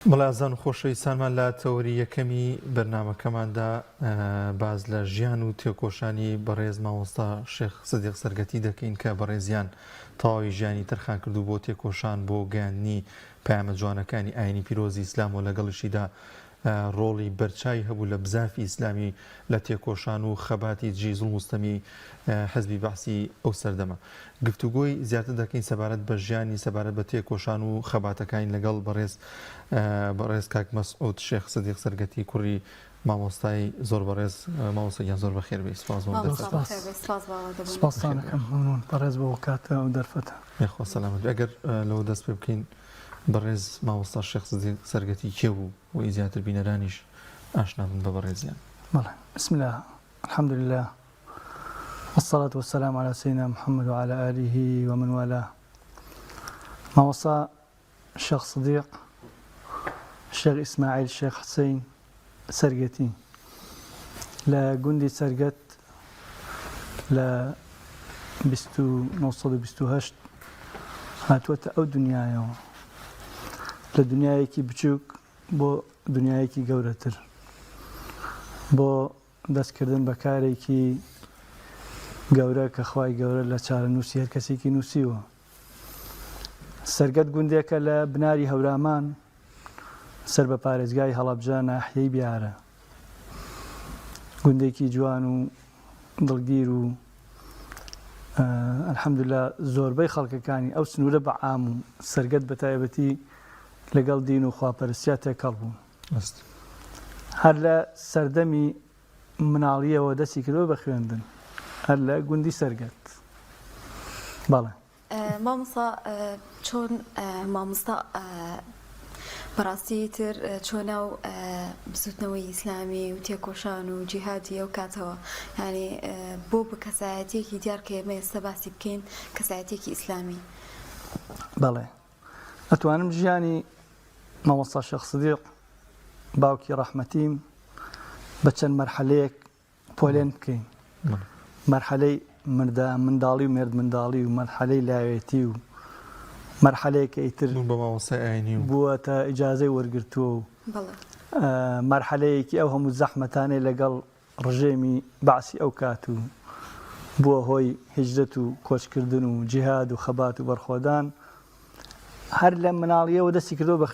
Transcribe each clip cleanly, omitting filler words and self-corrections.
بەڵێزان و خۆشەویستانمان لە تەوەری یەکەمی بەرنامەکەماندا باز لە ژیان و تێکۆشانی بەڕێز مامۆستا شێخ سەدیق سەرگەتی دەکەین کە بەڕێزیان تەواوی ژیانی تەرخان کردو بۆ تێکۆشان بۆ گەیاندنی پەیامە جوانەکانی ئاینی پیرۆزی ئیسلام و لەگەڵشیدا ڕۆڵی بەرچاوی هەبوو لە بزافی ئیسلامی لە تێکۆشان و خەباتی جیز و مستەمی حزبی بەحسی ئەو سەردەمە. گفتوگۆی زیاتر دەکەین سەبارەت بە ژیانی سەبارەت بە تێکۆشان و خەباتەکانی لەگەڵ بەڕێز کاک مەسعود شێخ سەدیق سەرگەتی کوڕی مامۆستای زۆر بەڕێز مامۆستایان زۆر بەخێر بێ. سپاس بۆ سپاسانەکەم مەمنون بەڕێز بۆ کاتە و دەرفەتە. خۆ سەلامەت. ئەگەر لەوە دەست پێ بکەین بەڕێز مامۆستا شێخ سەدیق سەرگەتی کێ بوو و زیاتر بینەرانیش ئاشنا بن بە بەڕێزیان. بەڵێ بسم الله الحمد لله والصلاة والسلام على سيدنا محمد وعلى آله ومن والاه. مامۆستا شێخ سەدیق شێخ ئیسماعیل شێخ حسەین سەرگەتی لە گوندی سەرگەت لە 1928 هاتووەتە ئەو دنیایەوە لە دنیایەکی بچووک بۆ دنیایەکی گەورەتر بۆ دەستکردن بە کارێکی گەورە کە خوای گەورە لە چارەنووسی هەر کەسێکی نووسیوە. سەرگەت گوندێکە لە بناری هەورامان سەر بە پارێزگای هەڵەبجە ناحیەی بیارە. گوندێکی جوان و دڵگیر و ئەلحەمدوللا زۆربەی خەڵکەکانی ئەو سنوورە بە عام و سەرگەت بە تایبەتی لەگەڵ دین و خواپەرستیا تێکەڵ بوون. هەر لە سەردەمی مناڵیەوە دەستی کردەوە بە خوێندن هەر لە گوندی سەرگەت. بەڵێ مامۆستا چۆن مامۆستا بەڕاستی تر چۆنە و بزوتنەوەی ئیسلامی و تێکۆشان و جیهادی ئەو کاتەوە یعنی بۆ بە کەسایەتێکی دیار کە ئێمە ئێستا باسی بکەین کەسایەتێکی ئیسلامی. بەڵێ ئەتوانم ژیانی مامۆستا شێخ سەدیق باوکی ڕەحمەتیم بە چەند مەرحەلەیەک پۆلێن بکەین. مەرحەلەی منداڵی و مێرد منداڵی و مەرحەلەی لاوێتی و مەرحەلەیەکە ئیتر بە مامۆستای ئاینی و بووەتە ئیجازەی وەرگرتووە و مەرحەلەیەکی ئەو هەموو زەحمەتانەی لەگەڵ ڕژێمی بەعسی ئەو کات و بووە هۆی هیجرەت و کۆچکردن و جیهاد و خەبات و بەرخۆدان. هەر لە مناڵیەوە دەستی کردەوە بە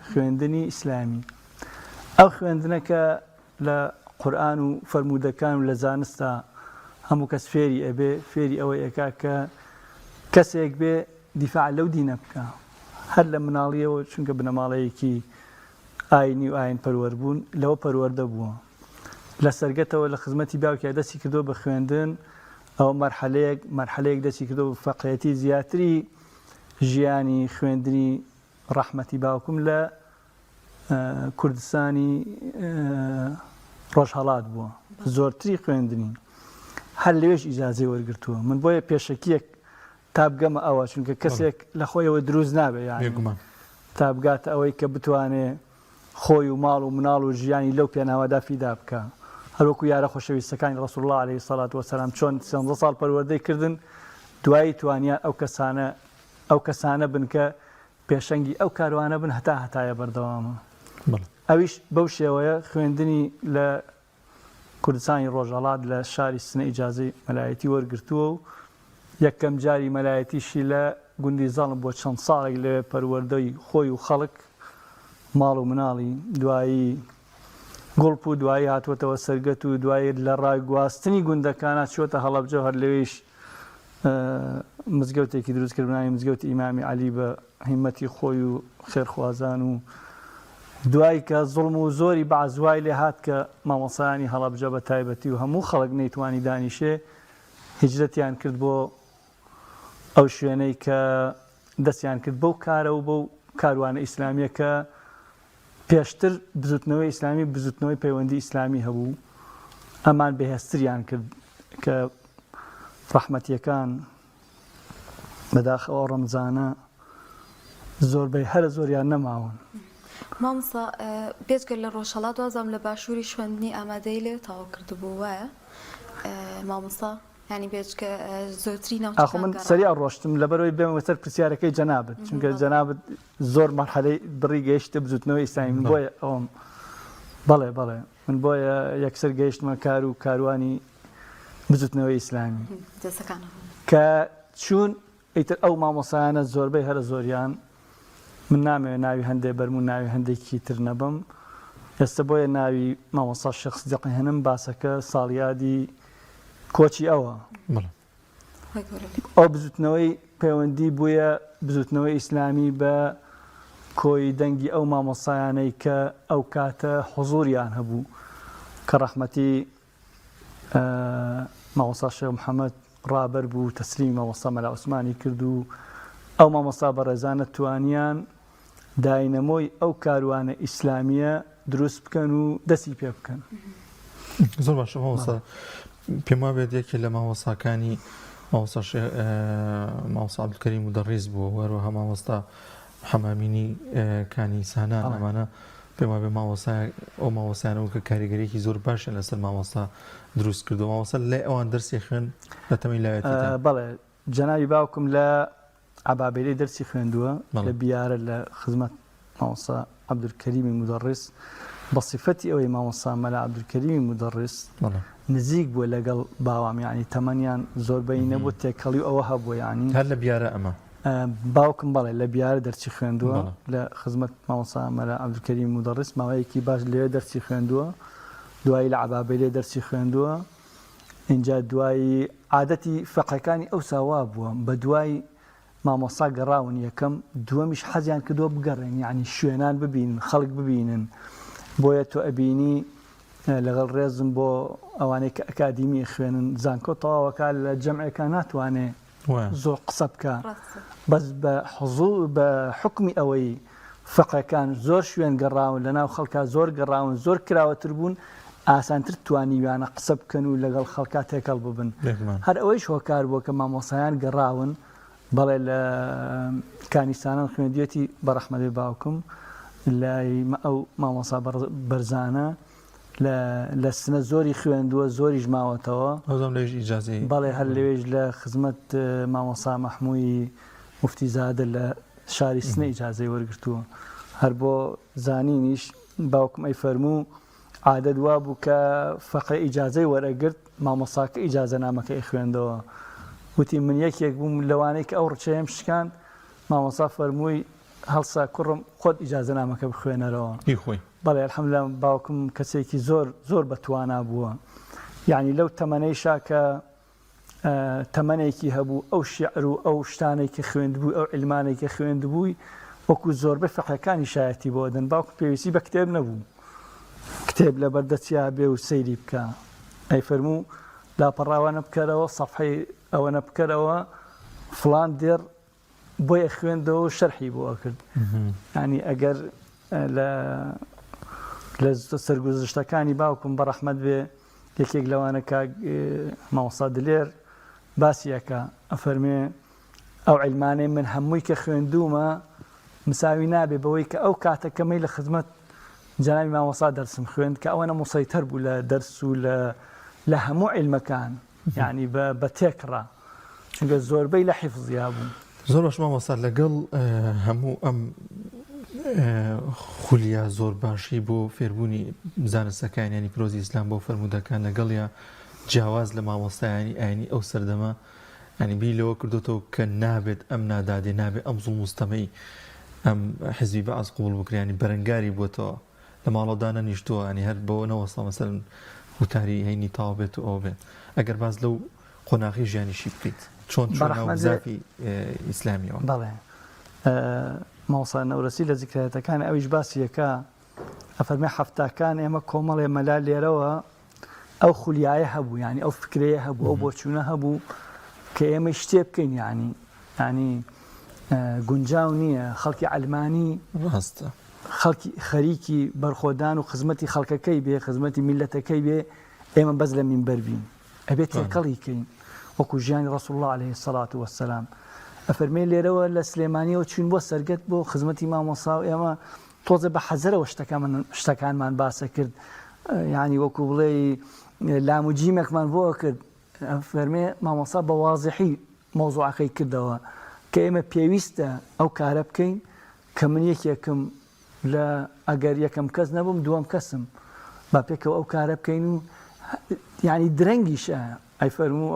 خوێندنی ئیسلامی. ئەو خوێندنەکە لە قورئان و فەرموودەکان و لە زانستە هەموو کەس فێری ئەبێ فێری ئەوەی ئەکا کە کەسێک بێ دیفاع لەو دینە بکە. هەر لە مناڵیەوە چونکە بنەماڵەیەکی ئاینی و ئاین پەروەەر بوون لەوە پەروەەردە بووە. لە سەرگەتەوە لە خزمەتی باوکی دەستی کردەوە بە خوێندن ئەو مەرحەلەیەک دەستی کردەوە بە فەقێتی زیاتری ژیانی خوێندنی ڕەحمەتی باوکم لە کوردستانی ڕۆژهەڵات بووە زۆرتری خوێندنی هەر لەوێش ئیجازەی وەرگرتووە. من بۆیە پێشەکیەک تا بگەمە ئەوە چونکە کەسێک لە خۆیەوە دروست نابێ یانی تا بگاتە ئەوەی کە بتوانێ خۆی و ماڵ و مناڵ و ژیانی لەو پێناوەدا فیدا بکە. هەروەکو یارە خۆشەویستەکانی ڕەسوڵ الله عەلەیهی سەڵات وەسەلام چۆن 300 ساڵ پەروەردەی کردن دوایی توانیان ئەو کەسانە بن کە پێشەنگی ئەو کاروانە بن هەتایە بەردەوامە. ئەویش بەو شێوەیە خوێندنی لە کوردستانی ڕۆژهەڵات لە شاری سنە ئیجازەی مەلایەتی وەرگرتووە و یەکەم جاری مەلایەتیشی لە گوندی زەڵم بۆ چەند ساڵێک لەوێ پەروەردەی خۆی و خەڵک ماڵ و مناڵی دوایی گوڵپ و دوایی هاتووەتەوە سەرگەت و دوایی لە ڕای گواستنی گوندەکانە چووەتە هەڵەبجە هەر لەوێش مزگەوتێکی دروستکردناوی مزگەوتی ئیمامی عەلی بە هیمەتی خۆی و خێرخوازان و دوایی کە زوڵم و زۆری بەعزوای لێ هات کە مامۆسایانی هەڵەبجە بە تایبەتی و هەموو خەڵک نەیتوانی دانیشێ هیجرەتیان کرد بۆ ئەو شوێنەی کە دەستیان کرد بەو کارە و بەو کاروانە ئیسلامیە کە پێشتر بزوتنەوەی ئیسلامی بزوتنەوەی پەیوەندی ئیسلامی هەبوو. ئەمان بەهێزتریان کرد کە ڕەحمەتیەکان بەداخەوە ڕەمزانە زۆربەی هەرە زۆریان نەماون. مامۆستا بێجگەر لە ڕۆژهەڵات وازام لە باشووری خوێندنی ئامادەی لێ تاوا کردبوو وایە مامۆستا؟ ینی بێچکە زۆرتری ناو ئاخۆ من سەریع ڕۆشتم لەبەرەوەی بێمە وەسەر پرسیارەکەی جەنابەت چونکە جەنابەت زۆر مەرحەلەی بڕی گەیشتە بزوتنەوەی ئیسلامی من بۆیە ئەوم بەڵێ من بۆیە یەکسەر گەیشتمە کار و کاروانی بزوتنەوەی ئیسلامی کە چوون ئیتر ئەو مامۆسایانە زۆربەی هەرە زۆریان من نامەوێت ناوی هەندێک بەرم و ناوی هەندێکی تر نەبم ئێستا بۆیە ناوی مامۆستا شێخ سیدیقی هێنم باسەکە ساڵیادی کۆچی ئەوە ئەو بزوتنەوەی پەیوەندی بووە بزوتنەوەی ئیسلامی بە کۆی دەنگی ئەو مامۆسایانەی کە ئەو کاتە حوزوریان هەبوو کە ڕەحمەتی مامۆستا شێخ محەممەد ڕابەر بوو تەسلیمی مامۆستا مەلا عوسمانی کرد و ئەو مامۆستا بەڕێزانە توانیان داینەمۆی ئەو کاروانە ئیسلامیە دروست بکەن و دەستی پێ بکەن. زۆر باشە مامۆستا پێم وابێت یەکێک لە مامۆستاکانی مامۆستا عەبدولکەریم مودەڕیس بوو وەروەها مامۆستا حەمامینی کانی سانان ئەمانە پێم وابێت ئەو مامۆستایانەوە کە کاریگەریەکی زۆر باشە لەسەر مامۆستا دروست کردو مامۆستا لێ ئەوان دەرسی خوێن لە تەمەی لایەتیدا. بەڵێ جەنابی باوکم لە عەبابێلەی دەرسی خوێندووە لە بیارە لە خزمەت مامۆستا عەبدولکەریمی مودەڕیس بە سیفەتی ئەوەی مامۆستا مەلا عەبدولکەریمی مودەڕیس نزیک بووە لەگەڵ باوام یعنی تەمەنیان زۆربەی نەبوو تێکەڵی ئەوە هەبووە یعنی هەر لە بیارە ئەمە باوکم بەڵێ لە بیارە دەرچی خوێندووە لە خزمەت مامۆستا مەلا عەبدولکەریمی مودەڕیس ماوەیەکی باش لێ دەرسی خوێندووە دوایی لە عەبابێلێ دەرسی خوێندووە اینجا دوایی عادەتی فەقەکانی ئەو ساوا بووە بە دوای مامۆستا گەڕاون یەکەم دووەمیش حەزیان کردووە بگەڕێن یعنی شوێنان ببینن خەڵک ببینن بۆیە تۆ ئەبینی لەگەڵ ڕێزم بۆ ئەوانەی کە ئەکادیمی خوێنن زانکۆ تەواوەکە لە جەمعەکە ناتوانێ زۆر قسە بکە بەس بە حکمی ئەوەی فەقەکان زۆر شوێن گەڕاون لەناو خەڵکا زۆر گەڕاون زۆر کراوەتر بوون ئاسانتر توانیویانە قسە بکەن و لەگەڵ خەڵکا تێکەڵ ببن هەر ئەوەیش هۆکار بووە کە مامۆسایان گەڕاون بەڵێ لە کانیسانان خوێندوێتی بەڕەحمەتی باوکم لای ئەو مامۆستا بەرزانە لە سنە زۆری خوێندووە زۆری ژماوەتەوە بەڵێ هەر لەوێژ لە خزمەت مامۆستا مەحمووی موفتیزادە لە شاری سنە ئیجازەی وەرگرتووە هەر بۆ زانینیش باوکم ئەی فەرموو عادەت وا بوو کە فەقە ئیجازەی وەرەگرت مامۆستاکە ئیجازە نامەکەی خوێندەوە وتی من یەکێک بووم لەوانەیە کە ئەو ڕچەیەم شکاند مامۆستا فەرمووی هەڵسا کوڕم خۆت ئیجازە نامەکە بخوێنەرەوە بەڵێ الحەمدوللا باوکم کەسێکی زۆر بەتوانا بووە یعنی لەو تەمەنەیشا کە تەمەنێکی هەبوو ئەو شیعر و ئەو شتانێکی خوێندبووی ئەو عیلمانێکی خوێندبووی وەکو زۆربەی فەقەکانی شایەتی بۆ دەن باوکم پێویستی بە کتێب نەبوو کتێب لە بەردەچیا بێ و سەیری بکە ئەی فەرموو لاپەڕاوانە بکەرەوە سەفحەی ئەوەنە بکەرەوە فڵان دێر بۆیە خوێندەوە و شەرحی بۆ کرد ینی ئەگەر لە سەرگوزشتەکانی باوکم بەڕەحمەت بێ یەکێک لەوانە کە مامۆستا دلێر باسیەکە ئەفەرمێ ئەو عیلمانەی من هەمووی کە خوێندومە مساوی نابێ بەوەی کە ئەو کاتەکەمەی لە خزمەت جەنابی مامۆستا دەرسم خوێند کە ئەوەنە موسەیتەر بوو لە دەرس و لە هەموو عیلمەکان یعنی بە تێکڕا چونکە زۆربەی لە حیفزیا بوو. زۆر باش مامۆستا لەگەڵ هەموو ئەم خولیا زۆر باشی بۆ فێربوونی زانستەکان ینی فرۆزی ئیسلام بۆ فەرموودەکان لەگەڵیا جیاواز لە مامۆستایانی ئاینی ئەو سەردەما ینی بیر لەوە کردوتەوە کە نابێت ئەم نادادێ نابێت ئەم زوڵم مستەمەی ئەم حزبی بەعز قوبوڵ بکرێنی بەرەنگاری بووەتەوە لە ماڵەدانە نیشتووە ینی هەر بۆ نەوەستا مەسەلەن وتاری هەینی تاو بێت و ئەو بێت ئەگەر باز لەو قۆناغی ژیانیشی بکەیت چۆن زافی ئیسلامیەوە. بەڵێ مامۆستا نەورەسی لە زیکرایەتەکان ئەویش باسیەکە ئەفەرمێ هەفتاکان ئێمە کۆمەڵێ مەلا لێرەوە ئەو خولیایە هەبوو ینی ئەو فکرەیە هەبوو ئەو بۆچوونە هەبوو کە ئێمە شتێ بکەین ینی گونجاو نییە خەڵکی عەلمانی ڕاستە خەڵکی خەریکی بەرخۆدان و خزمەتی خەڵکەکەی بێ خزمەتی میلەتەکەی بێ ئێمە بەس لە مینبەر بین ئەبێت تێکەڵی کەین وەکو ژیانی ڕەسوڵ الله عەلەیهی السەڵات وەسسەلام ئەفەرمێ لێرەوە لە سلێمانیەوە چوین بۆ سەرگەت بۆ خزمەتی مامۆستا و ئێمە تۆزە بە حەزەرەوە شتەکانمان باسە کرد یعنی وەکو بڵێ لام و جیمێکمان بۆ کرد فەرمێ مامۆستا بە واضحی مۆزوعەکەی کردەوە کە ئێمە پێویستە ئەو کارە بکەین کە من یەکێکم لە ئەگەر یەکەم کەس نەبووم دووەم کەسم با پێکەوە ئەو کارە بکەین و یعنی درەنگیشە ئەی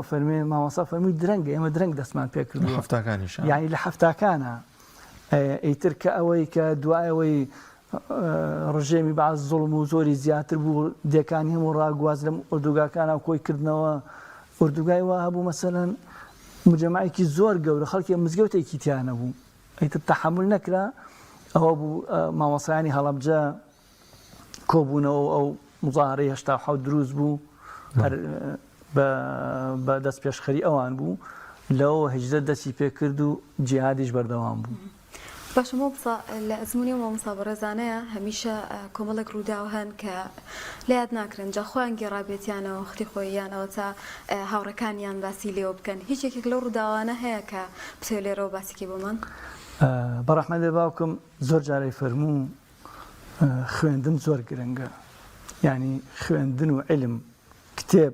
فەرمێ مامۆستا فەرمووی درەنگە ئێمە درەنگ دەستمان پێ کردووە هەفتاکانیش یعنی لە هەفتاکانە ئەیتر کە ئەوەی کە دوایەوەی ڕژێمی باز زوڵم و زۆری زیاتر بوو دێکانی هەموو ڕاگواز لەم ئوردوگاکانە کۆی کردنەوە ئوردوگای وا هەبوو مەسەلەن مجەمەعێکی زۆر گەورە خەڵکی مزگەوتێکی تیانە بوو ئەیتر تەحمل نەکرا ئەوە بوو مامۆسایانی هەڵەبجە کۆبوونەوە ئەو مزاهرەی 87 دروست بوو بە دەست پێشخەری ئەوان بوو لەوە هەجدە دەستی پێ کرد و جیهادیش بەردەوام بوو. باشە مۆمسا لە ئەزمموی مامۆستا بەڕێزانەیە هەمیشە کۆمەڵێک ڕووداو هەن کە لایەت ناکرن جا خۆیان گێڕابێتیانەوە ختی خۆیانەوە تا هاوڕەکانیان باسی لێوە بکەن هیچ یەکێک لەو ڕووداوانە هەیە کە بسێ لێرەوە باسیکی بۆمان بەڕەحمەدە باوکم زۆر جارەی فەرموو خوێندن زۆر گرنگە یعنی خوێندن و علم کتێب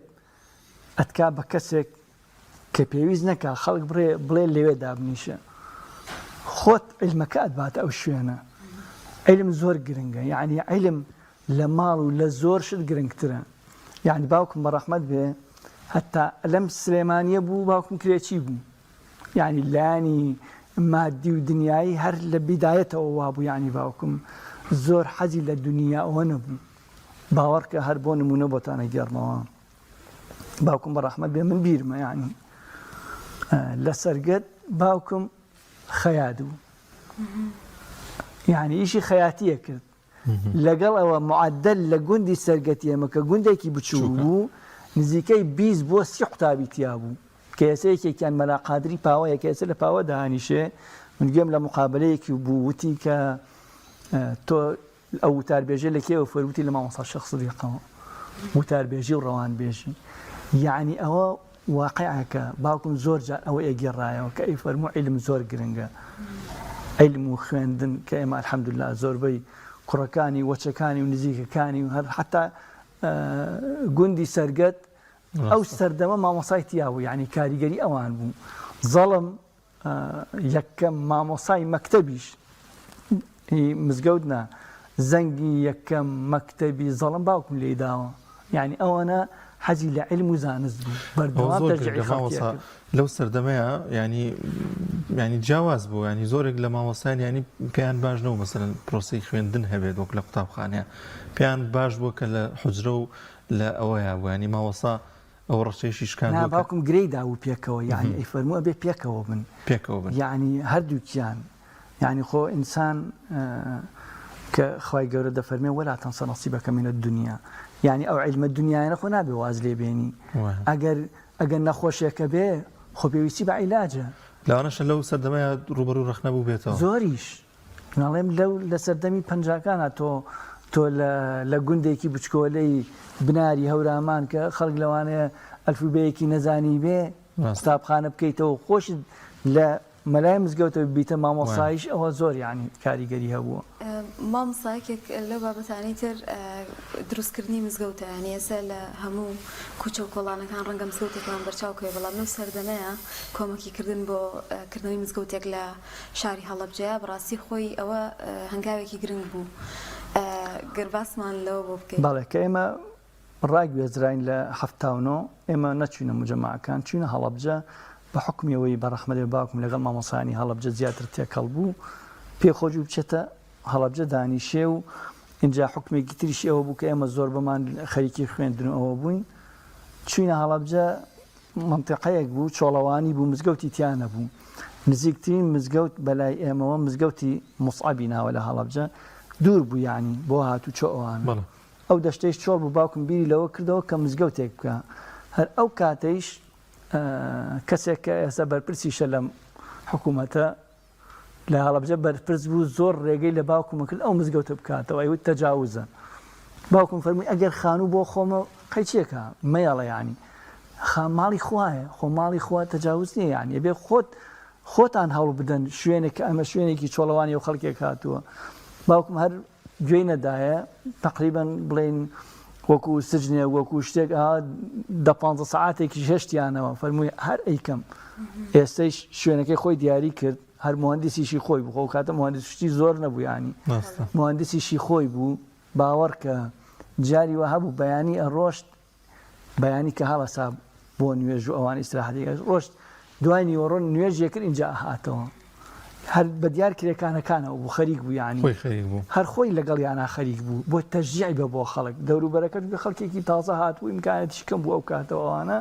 ئەتکا بە کەسێک کە پێویست نەکا خەڵک بڵێ لەوێ دابنیشە خۆت علمەکە ئەتباتە ئەو شوێنە علم زۆر گرنگە یعنی علم لە ماڵ و لە زۆر شت گرنگترە یعنی باوکم بەڕەحمەت بێ هەتا لەم سلێمانیە بوو باوکم کرێکی بوو یعنی لایانی مادی و دنیایی هەر لە بیدایەتەوە وابوو یعنی باوکم زۆر حەزی لە دنیا ئەوە نەبوو باوەڕکە هەر بۆ نمونە بۆتانە گێڕمەوە باوکم بەڕەحمەت بێ من بیرمە یعنی لە سەرگەت باوکم خەیات بوو یعنی ئیشی خەیاتیە کرد لەگەڵ ئەوە معدل لە گوندی سەرگەتی ئێمە کە گوندێکی بچوو بوو نزیکەی 20 بۆ 30 قوتابی تیا بوو کە ئێسەیەکێکیان مەلا قادری پاوەیە کە ئێستا لە پاوە داهانیشێ من گوێم لە مقابلەیەکی بوو وتی کە تۆ ئەو وتاربێژە لە کێوە فەرمووتی لە مامۆستا شێخ سەدیقەوە وتاربێژی و ڕەوانبێژی یعنی ئەوە واقعەکە باوکم زۆر جار ئەوە ئێگێڕایەوە کە ئەی فەرموو علم زۆر گرنگە علم و خوێندن کە ئێمە الحەمدولله زۆربەی کوڕەکانی وەچەکانی و نزیکەکانی و هەر حتا گوندی سەرگەت ئەو سەردەمە مامۆسای تیا بوو یعنی کاریگەری ئەوان بوو زەڵم یەکەم مامۆسای مەکتەبیش مزگەوت نا زەنگی یەکەم مەکتەبی زەڵم باوکم لێی داوە یعنی ئەوەنە حەزی لە علم و زانست بوو بەردەوام تەرجیعی خەڵکی کرد لەو سەردەمەیە ینی جیاواز بوو ینی زۆرێک لە مامۆستایان ینی پێیان باش نەوە مەسەلەن پرۆسەی خوێندن هەبێت وەک لە قوتابخانەیە پێیان باش بووە کە لە حوجرە و لە ئەوەیە بوو ینی مامۆستا ئەو ڕەشەیەشی شکاند باوکم گرەی داوو پێکەوە یعنی ئەی فەرمووە بێ پێکەوە بن یعنی هەردووکیان یعنی خۆ ئینسان کە خوای گەورە دەفەرمێ وەلا تەنسە نەصیبەکە منە دونیا یعنی ئەو علمە دنیایە خۆ نابێ واز لێ بێنی ئەگەر نەخۆشیەکە بێ خۆ پێویستی بە عیلاجە لەوانەشە لەو سەردەمەیە ڕوبەڕوو ڕەخنە بوو بێتەوە زۆریش ناڵێم لە سەردەمی پەنجاکانە تۆ لە گوندێکی بچکۆلەی بناری هەورامان کە خەڵک لەوانەیە ئەلفوبەیەکی نەزانی بێ قوتابخانە بکەیتەوە خۆش لە مەلای مزگەوتەوە بیتە مامۆسایش ئەوە زۆر یعنی کاریگەری هەبووە مامۆسایەکێک لەو بابەتانی تر دروستکردنی مزگەوتە یعنی ئێستا لە هەموو کوچە و کۆڵانەکان ڕەنگە مزگەوتێکمان بەرچاوکەوێ بەڵام لەو سەردەمەیە کۆمەکیکردن بۆ کردنەوەی مزگەوتێک لە شاری هەڵەبجەیە بەڕاستی خۆی ئەوە هەنگاوێکی گرنگ بوو گەرباسمان لەوە بۆ بکەین بەڵێ کە ئێمە ڕاگوێزراین لە 79 ئێمە نەچوینە مجەماعەکان چوینە هەڵەبجە بە حکمیەوەی بەڕەحمەدی باوکم لەگەڵ مامۆسایانی هەڵەبجە زیاتر تێکەڵ بوو پێخۆش بچێتە هەڵەبجە دانیشێ و اینجا حکمێکی تریشی ئەوە بوو کە ئێمە زۆر بەمان خەریکی خوێندن ئەوە بووین چوینە هەڵەبجە منتیقەیەک بوو چۆڵەوانی بوو مزگەوتی تیانە بوو نزیکترین مزگەوت بەلای ئێمەوە مزگەوتی موسعەبی ناوە لە هەڵەبجە دوور بوو یعنی بۆ هاتوو چۆ ئەوان ئەو دەشتەیش چۆڵ بوو باوکم بیری لەوە کردەوە کە مزگەوتێک بکە هەر ئەو کاتەیش کەسێک کە ئێستا بەرپرسیشە لەم حکوومەتە لە هەڵەبجە بەرپرس بوو زۆر ڕێگەی لە باوکمە کرد ئەو مزگەوتە بکاتەوە ئەیوت تەجاوزە باوکم فەرمووی ئەگەر خانوو بۆ خۆمە قەیچێکە مەیەڵە یعنی ماڵی خوایە خۆ ماڵی خوا تەجاوز نییە یعنی ئەبێ خۆتان هەوڵ بدەن شوێنێک ئەمە شوێنێکی چۆڵەوانی و خەڵکێک هاتووە باوکم هەر گوێی نەدایە تقریباً بڵێن وەکو سجنێ وەکو شتێک 15 ساعاتێکی هێشتیانەوە فەرمووی هەر ئەیکەم ئێستەیش شوێنەکەی خۆی دیاری کرد هەر مهندسیشی خۆی بوو خۆ کاتە مهندسشتی زۆر نەبوو ینی مهندسیشی خۆی بوو باوەڕ کە جاری وە هەبوو بەیانی ئەڕۆشت بەیانی کە هەڵەسا بۆ نوێژ و ئەوان ئیسراحەتی ڕۆشت دوای نیوەڕۆن نوێژیە کرد اینجا هاتەوە هەر بە دیار کرێکانەکانەوە بوو خەریک بوو ینی هەر خۆی لەگەڵ یانە خەریک بوو بۆ تەشجیعی بە بۆ خەڵک دەوروبەرەکەت بە خەڵکێکی تازە هاتبوو ئیمکانێتیش کەم بوو ئەو کاتەوەوانە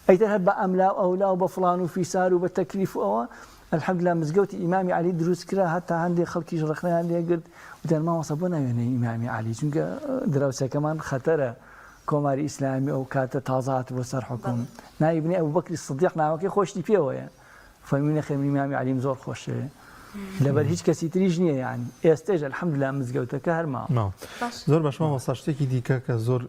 ئەیتر هەر بە ئەملا و ئەولا و بە فڵان و فیسار و بە تەکلیف ئەوە الحەمدوللا مزگەوتی ئیمامی عەلی دروست کرا هەتا هەندێک خەڵکیش ڕخنەیان لێگرت وتیان مامۆستا بۆ ناوێنەی ئیمامی عەلی چونکە دراوسەکەمان خەتەرە کۆماری ئیسلامی ئەو کاتە تازە هاتبووە سەر حکوم نایبنی ئەبوبەکری سیدیق ناوەکەی خۆشتی پێوەیە فەرمووی نەخێ من ئیمامی عەلیم زۆر خۆشەوە لەبەر هیچ کەسی تریش نییە یانی ئێستێژ الحەمدوللا مزگەوتەکە هەرما زۆر باش مامۆستا شتێکی دیکە کە زۆر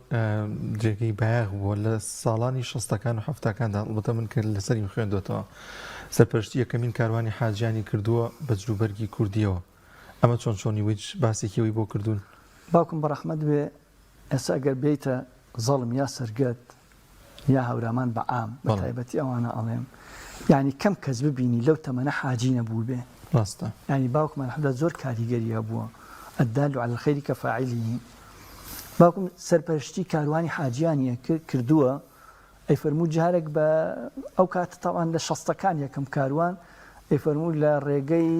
جێگەی بایەغ بووە لە ساڵانی 60ەکان و 70ەکاندا ئەڵبەتە من کرد لەسەری خوێندوێتەوە سەرپەرشتی یەکەمین کاروانی حاجیانی کردووە بە جلوبەرگی کوردیەوە ئەمە چۆنی ویچ باسێکیەوەی بۆ کردوون باوکم بەڕەحمەت بێ ئێستا ئەگەر بێیتە زەڵم یا سەرگەت یا هەورامان بە عام بە تایبەتی ئەوانە ئەڵێم یعنی کەم کەس ببینی لەو تەمەنە حاجی نەبوو بێ ڕاستە ینی باوکمان حەمدا زۆر کاریگەریە بووە الدال على الخير كفاعله باوکم سەرپەرشتی کاروانی حاجیانیە کردووە ئەی فەرموو جارێک بە ئەو کاتە تاوان لە 60ەکان یەکەم کاروان ئەی فەرموو لە ڕێگەی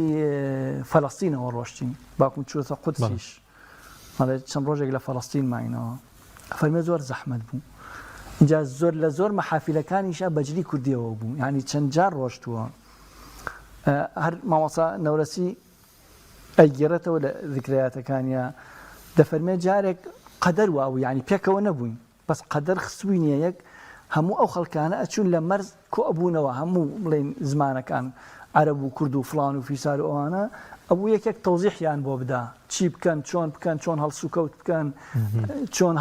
فەڵەستینەوە ڕۆشتین باوکم چووەتە قودسیش مەڵێ چەند ڕۆژێک لە فەڵەستین ماینەوە فەرمێ زۆر زەحمەت بوو اینجا زۆر لە زۆر مەحافیلەکانیشە بەجلی کوردیەوە بوو یعنی چەند جار ڕۆشتووە هەر مامۆستا نەورەسی ئەیگێڕێتەوە لە ذکرەیاتەکانیە دەفەرمێ جارێک قەدەر واو یعنی پێکەوە نەبووین بەس قەدەر خستووی نییە یەک هەموو ئەو خەڵکانە ئەچوون لە مەرز کۆ ئەبوونەوە هەموو بڵێن زمانەکان عەرەب و کورد و فڵان و فیسار و ئەوانە ئەبوو یەکێک تەوزیحیان بۆ بدا چی بکەن چۆن بکەن چۆن هەڵسوکەوت بکەن چۆن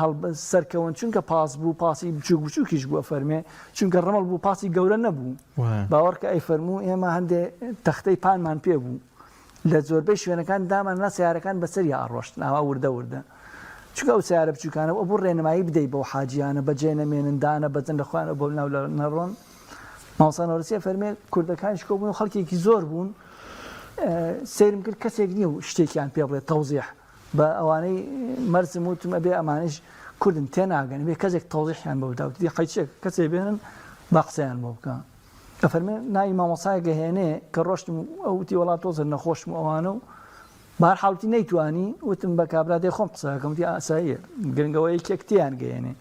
سەرکەون چونکە پاس بوو پاسی بچووک بچووکیش بووە فەرمێ چونکە ڕەمەڵ بوو پاسی گەورە نەبوو باوەڕکە ئەی فەرموو ئێمە هەندێ تەختەی پانمان پێ بوو لە زۆربەی شوێنەکان دامان نا سیارەکان بەسەری ئاڕۆشتن ئاوا وردە چونکە ئەو سیارە بچووکانە ئەو بۆ ڕێنمایی بدەیت بۆ حاجیانە بەجێ نەمێنن دانە بەجن لەخوانە بۆ ناو لە نەڕۆن مامۆستا نەورەسیە فەرمێ کوردەکانیش کۆ بوون و خەڵکێکی زۆر بوون سیرم کرد کەسێک نییە و شتێکیان پێ بڵێت تەوزیح بە ئەوانەی مەرزم وتم ئەبێ ئەمانش کوردن تێناگەن بێ کەسێک تەوزیحیان بە بدات دی قەیچێک کەسێ بێنن با قسەیان بۆ بکە ئەفەرمێ ناوی مامۆستای گەهێنێ کە ڕۆشتم ئەوتی وڵات تۆزر نەخۆشم ئەوانە و بەهەرحاڵی نەیتوانی وتم بە کابرا دێ خۆم قسەکەم وتی ئاساییە گرنگەوەی یەکێکتیان گەیەنێ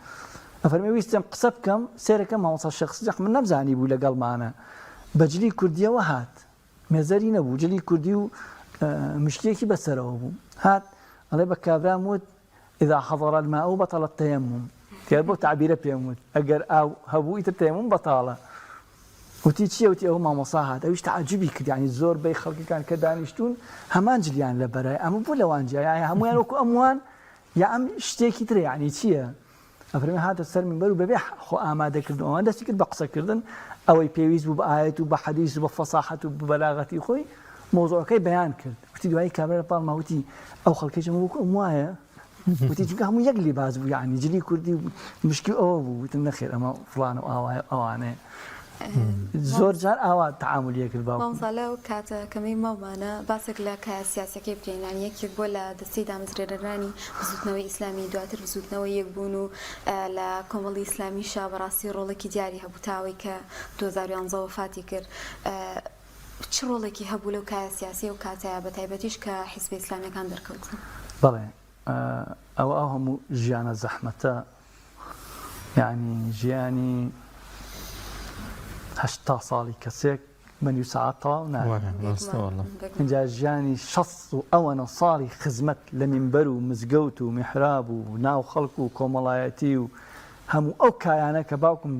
ئەفەرمێ ویستم قسە بکەم سێرەکەم مامۆستا شێخ سیدیق من نەمزانی بوو لەگەڵمانە بەجلی کوردیەوە هات مێزەری نەبوو جلی کوردی و مشکێکی بەسەرەوە بوو هات ئەڵێ بە کابرام وت ئیذا حەضەر الماء بەطەڵ التەیەمم کە بۆ تعبیرە پێم وت ئەگەر ئاو هەبوو ئیتر تەیەمم بەتاڵە وتی چییە وتی ئەوە مامۆستا هات ئەویش تەعەجوبی کرد یعنی زۆربەی خەڵکەکان کە دانیشتون هەمان جلیان لە بەرای ئەمە بوو لەوان جیای هەمویان وەکو ئەموان یا ئەم شتێکی ترە یعنی چییە ئەفەرمێ هاتە سەر منبەر و بەبێ خۆ ئامادەکردنەوە دەستی کرد بە قسەکردن ئەوەی پێویست بوو بە ئایەت و بە حەدیث و بە فەساحەت و بەلاغەتی خۆی مۆزوعەکەی بەیان کرد وتی دوایی کابرا پاڵما وتی ئەو خەڵکەی وەکو ئەم وایە وتی چونکە هەموو یەک لیباس بوو یعنی جلی کوردی مشکی ئەوە بوو وتم نەخێر ئەمە فڵان و ئەوانەیە زۆر جار ئاوا تەعامولیە کرد باوکم مامۆستا لەو کاتە کەمەی ماوانە باسێک لە کایە سیاسەکەی بکەین یەکێک بۆ لە دەستەی دامەزرێنەرانی بزوتنەوەی ئیسلامی دواتر بزوتنەوەی یەکبوون و لە کۆمەڵی ئیسلامیشا بەڕاستی ڕۆڵێکی دیاری هەبوو تاوەی کە 2011 وفاتی کرد چ ڕۆڵێکی هەبوو لەو کایە سیاسی و کاتەیە بە تایبەتیش کە حیزبی ئیسلامیەکان دەرکەوتن بەڵێ ئەو هەموو ژیانە زەحمەتە یعنی ژیانی 80 ساڵی کەسێک بەنیو سەعات تەواو ناکات اینجا ژیانی 60 و ئەوەنە ساڵی خزمەت لە مینبەر و مزگەوت و میحراب و ناو خەڵک و کۆمەڵایەتی و هەموو ئەو کایانە کە باوکم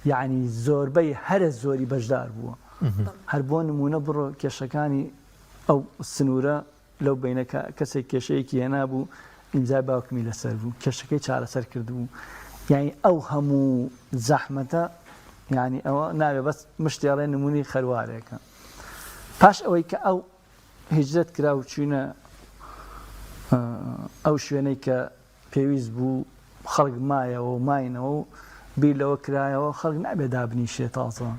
یعنی زۆربەی هەرە زۆری بەشدار بووە هەر بۆ نمونە بڕۆ کێشەکانی ئەو سنوورە لەو بینەکە کەسێک کێشەیەکی هێنا بوو ئیمزای باوکمی لەسەر بوو کێشەکەی چارەسەر کردبوو یعنی ئەو هەموو زەحمەتە یعنی ئەوە ناوێ بەس مشتێڵێ نمونی خەروارێکە پاش ئەوەی کە ئەو هیجرەت کرا و چوونە ئەو شوێنەی کە پێویست بوو خەڵک مایەوە ماینەوە بیر لەوە کرایەوە خەڵک نابێ دابنیشێت تازە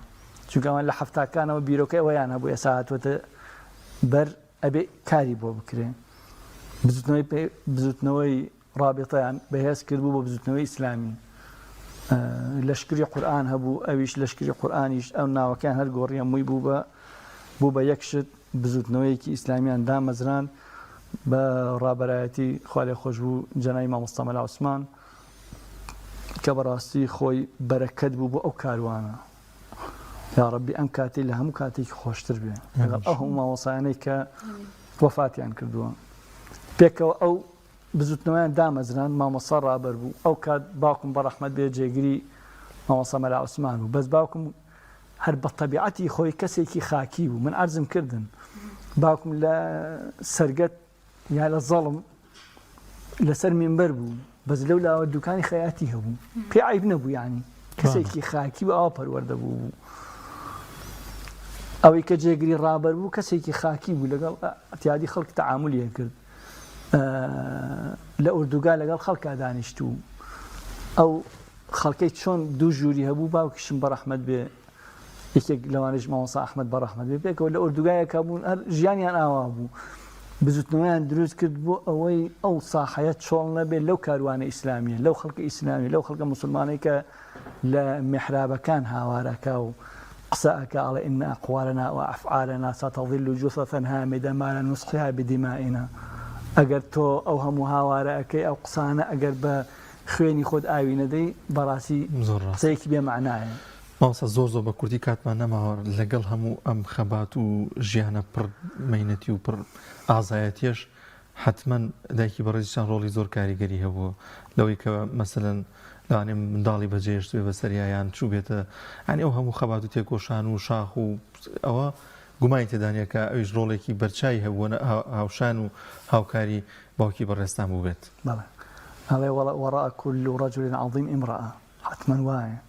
چونکە ئەوان لە هەفتاکانەوە بیرۆکەی ئەوەیان هەبوو ئێستا هاتووەتە بەر ئەبێ کاری بۆ بکرێن بزوتنەوەی ڕابطەیان بەهێز کردبوو بۆ بزوتنەوەی ئیسلامی لەشکری قورئان هەبوو ئەویش لەشکری قورئانیش ئەو ناوەکان هەر گۆڕی هەمووی بوو بە یەک شت بزوتنەوەیەکی ئیسلامیان دامەزران بە ڕابەرایەتی خوا لێ خۆش بوو جەنابی مامۆستا مەلا عوسمان کە بەڕاستی خۆی بەرەکەت بوو بۆ ئەو کاروانە یا ڕەبی ئەم کاتی لە هەموو کاتێکی خۆشتر بێ لەگەڵ ئەو هەموو مامۆسایانەی کە وەفاتیان کردووە پێکەوە ئەو بزوتنەوەیان دامەزران مامۆستا ڕابەر بوو ئەو کات باوکم بەڕەحمەت بێ جێگیری مامۆستا مەلا عوسمان بوو بەس باوکم هەر بە تەبیعەتی خۆی کەسێکی خاکی بوو من عەرزم کردن باوکم لە سەرگەت یا لە زەڵم لەسەر مینبەر بوو بەس لەو لاوە دوکانی خەیاتی هەبوو پێ عیب نەبوو یعنی کەسێکی خاکی بە ئەوە پەروەردە بوو ئەوەی کە جێگری ڕابەر بوو کەسێکی خاکی بوو لەگەڵ ئەتیادی خەڵک تەعامولیە کرد لە ئوردوگا لەگەڵ خەڵکا دانیشتوو ئەو خەڵکەی چۆن دوو ژووری هەبوو باوکیشم بەڕەحمەت بێ یەکێک لەوانەش مامۆستا ئەحمەد بەڕەحمەت بێ پێکەوە لە ئوردوگایەکە بوون هەر ژیانیان ئاوا بوو بزوتنەوەیان دروست کرد بۆ ئەوەی ئەو ساحەیە چۆڵ نەبێت لەو کاروانە ئیسلامیە لەو خەڵکە ئیسلامی لەو خەڵکە موسڵمانەی کە لە میحرابەکان هاوارەکە و قسەکە ئەڵێ ئین ئەقوالنا وأفعالنا ستظل جثثا هامدة ما لا نسقيها بدمائنا ئەگەر تۆ ئەو هەموو هاوارە ئەەکەی ئەو قسانە ئەگەر بە خوێنی خۆت ئاوی نەدەی بەڕاستی قسەیەکی بێمەعنایە مامۆستا زۆر بە کوردی کاتمان نەماوە لەگەڵ هەموو ئەم خەبات و ژیانە پڕ مەینەتی و پڕ ئازایەتیەش حتمما دایکی بەڕێزیشان ڕۆڵی زۆر کاریگەری هەبووە لەوەی کە مەسەلەن لەوانێ منداڵی بەجێشتوێ بەسەریایان چوو بێتە ئەنی ئەو هەموو خەبات و تێکۆشان و شاخ و ئەوە گومانی تێدانە کە ئەویش ڕۆڵێکی بەرچای هەبووە هاوشان و هاوکاری باوکی بەڕێستان بوو بێت بەڵێ ئەڵێ وەڕاء كل رجل عظيم امرأة حتما وایە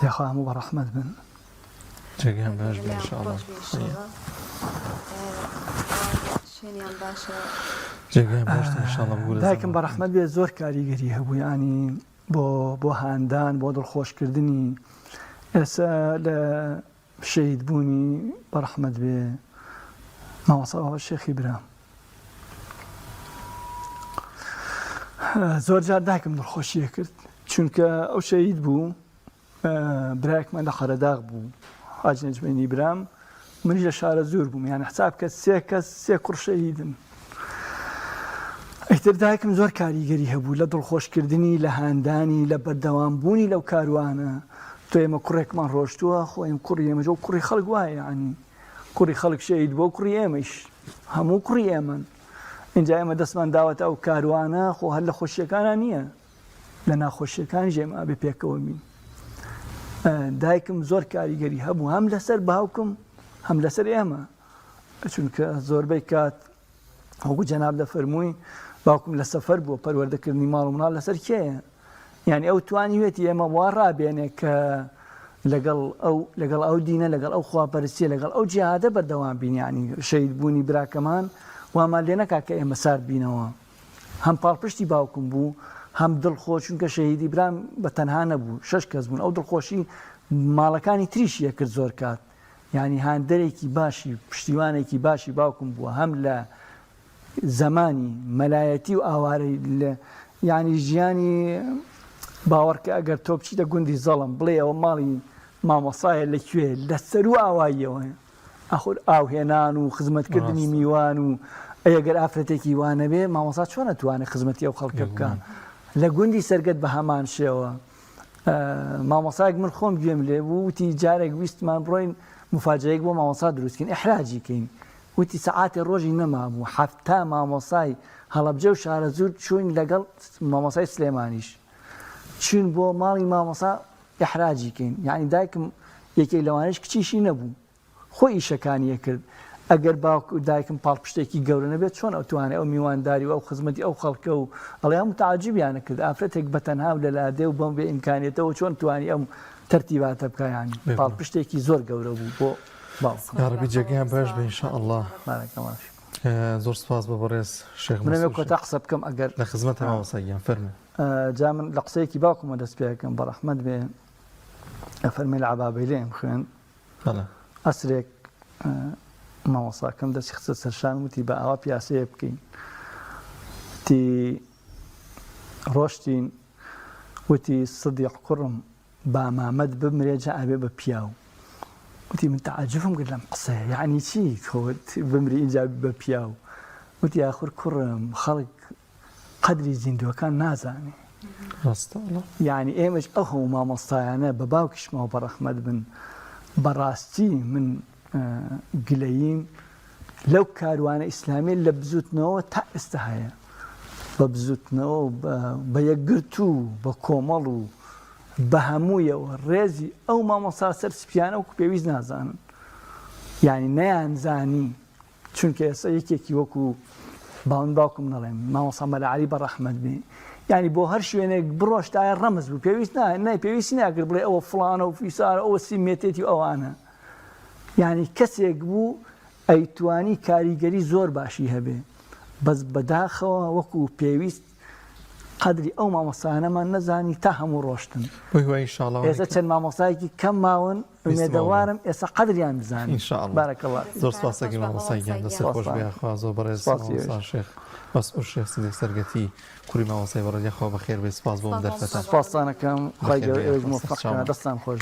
یاخوا هەموو بەڕەحمەت بن جێگەیان باش بێ ئینشاءڵڵا شوێنیان باشە جێگەیان باشتر ئینشاءڵڵا بوو دایکم بەڕەحمەت بێ زۆر کاریگەری هەبوو ینی بۆ هاندان بۆ دڵخۆشکردنی ئێستا لە شەهید بوونی بەڕەحمەت بێ مامۆستا شێخی برام زۆر جار دایکم دڵخۆشیە کرد چونکە ئەو شەهید بوو برایەکمان لە قەرەداغ بوو حاج نەجمەینی برام منیش لە شارە زۆر بووم یعنی حساب کە سێ کوڕ شەهیدن ئەیتر دایکم زۆر کاریگەری هەبوو لە دڵخۆشکردنی لە هاندانی لە بەردەوامبوونی لەو کاروانە تۆ ئێمە کوڕێکمان ڕۆشتووە خۆ ئێمە کوڕی ئێمەش و کوڕی خەڵک وایە ینی کوڕی خەڵک شەهید بۆ کوڕی ئێمەش هەموو کوڕی ئێمەن اینجا ئێمە دەستمان داوەتە ئەو کاروانە خۆ هەر لە خۆشیەکانە نییە لە ناخۆشیەکانی ژێمە بێ پێکەوە بین دایکم زۆر کاریگەری هەبوو هەم لەسەر باوکم هەم لەسەر ئێمە چونکە زۆربەی کات هەوکو جەناب دەفەرمووی باوکم لە سەفەر بووە پەروەردەکردنی ماڵ و مناڵ لەسەر کێیە یعنی ئەو توانیوێتی ئێمە وا ڕابێنێ کە لەگەڵ ئەو دینە لەگەڵ ئەو خواپەرستیە لەگەڵ ئەو جیهادە بەردەوام بین ینی شەهید بوونی براکەمان وامان لێ نەکا کە ئێمە سارد بینەوە هەم پاڵپشتی باوکم بوو هەم دڵخۆش چونکە شەهیدی برام بە تەنها نەبوو 6 کەس بوون ئەو دڵخۆشی ماڵەکانی تریشیە کرد زۆر کات یعنی هاندەرێکی باشی پشتیوانێکی باشی باوکم بووە هەم لە زمانی مەلایەتی و ئاوارەی یعنی ژیانی باوەڕکە ئەگەر تۆ بچیتە گوندی زەڵم بڵێ ئەوە ماڵی مامۆسایە لەکوێ لەسەر و ئاواییەوە ئەخۆر ئاوهێنان و خزمەتکردنی میوان و ئەگەر ئافرەتێکی وانە بێ مامۆسا چۆن نەتوانێت خزمەتی ئەو خەڵکە بکەن لە گوندی سەرگەت بە هەمان شێوە مامۆسایەک من خۆم گوێم لێ بوو وتی جارێک ویستمان بڕۆین مفاجەیەک بۆ مامۆسا دروستکەین ئیحراجی کەین وتی سەعاتی ڕۆژی نەمابوو هەفتا مامۆسای هەڵەبجە و شارە زوور چوین لەگەڵ مامۆسای سلێمانیش چون بۆ ماڵی مامۆسا ئیحراجی کەین یعنی دایکم یەکێک لەوانش کچیشی نەبوو خۆی ئیشەکانیە کرد ئەگەر باوک و دایکم پاڵپشتێکی گەورە نەبێت چۆن ئەو توانێت ئەو میوانداری و ئەو خزمەتی ئەو خەڵکە و ئەڵێ هەموو تەعجیبیانە کرد ئافرەتێک بەتەنها و لەلادێ و بەم بێ ئیمکانیەتەوە چۆن توانی ئەم تەرتیباتە بکایانی پاڵپشتێکی زۆر گەورە بوو بۆ یاڕەبی جێگەیان بەش بێ ئینشاءالله. زۆر سپاس بە بەڕێز شێخ منێ کۆتا قسە بکەم ئەگەر لە خزمەت مامۆستاییان فەرموو. جا من لە قسەیەکی باوکمە دەست پێکەم بە ڕەحمەت بێ فەرمی لە عەبابەی لێم خوێن ئەسرێک مامۆستاکەم دەستی خستە سەرشان وتی بە ئاوا پیاسەیە بکەین وتی ڕۆشتین وتی سدیق کوڕم با مامەد بمرێ جا ئەبێ بە پیاو وتی من تعجبم کرد لەم قسەیە یعنی چی خۆت بمری ئینجا بە پیاو وتی ئاخر کوڕم خەڵک قەدری زیندوەکان نازانێ یعنی ئێمەش ئەو هەموو مامۆستایانە بە باوکیشمەوە بە ڕەحمەت بن بەڕاستی من گلەییم لەو کاروانە ئیسلامی لە بزوتنەوە تا ئێستا هەیە بە بزوتنەوە بە یەکگرت و بە کۆمەڵ و بە هەموویەوە ڕێزی ئەو مامۆستا سەر سپیانە وەکو پێویست نازانن یعنی نەیانزانی چونکە ئێستا یەکێکی وەکو باون باوکم نەڵێم مامۆستا مەلەعەلی بە ڕەحمەت بێ یعنی بۆ هەر شوێنێک بڕۆشتایە ڕەمز بوو پێویست پێویستی ناکرد بڵێ ئەوە فڵانە و فیسارە ئەوە سیمێتێتی ئەوانە یعنی کەسێک بوو ئەیتوانی کاریگەری زۆر باشی هەبێ بەس بەداخەوە وەکو پێویست قەدری ئەو مامۆستایانەمان نەزانی تا هەموو ڕۆشتن ئێستا چەند مامۆستایەکی کەم ماون ئومێدەوارم ئێستا قەدریان بزانین بارەکەڵڵا زۆر سپاسەکی مامۆستاییان دەست خۆش بێ خوا زۆر بەڕێز مامۆستا شێخ مەسئول شێخ سیدیق سەرگەتی کوڕی مامۆستای بەڕێزی خوا بەخێر بێ سپاس بۆ ئەم دەرفەتان سپاسانەکەم خی گەورە ئێوەش موفەق دەستان خۆش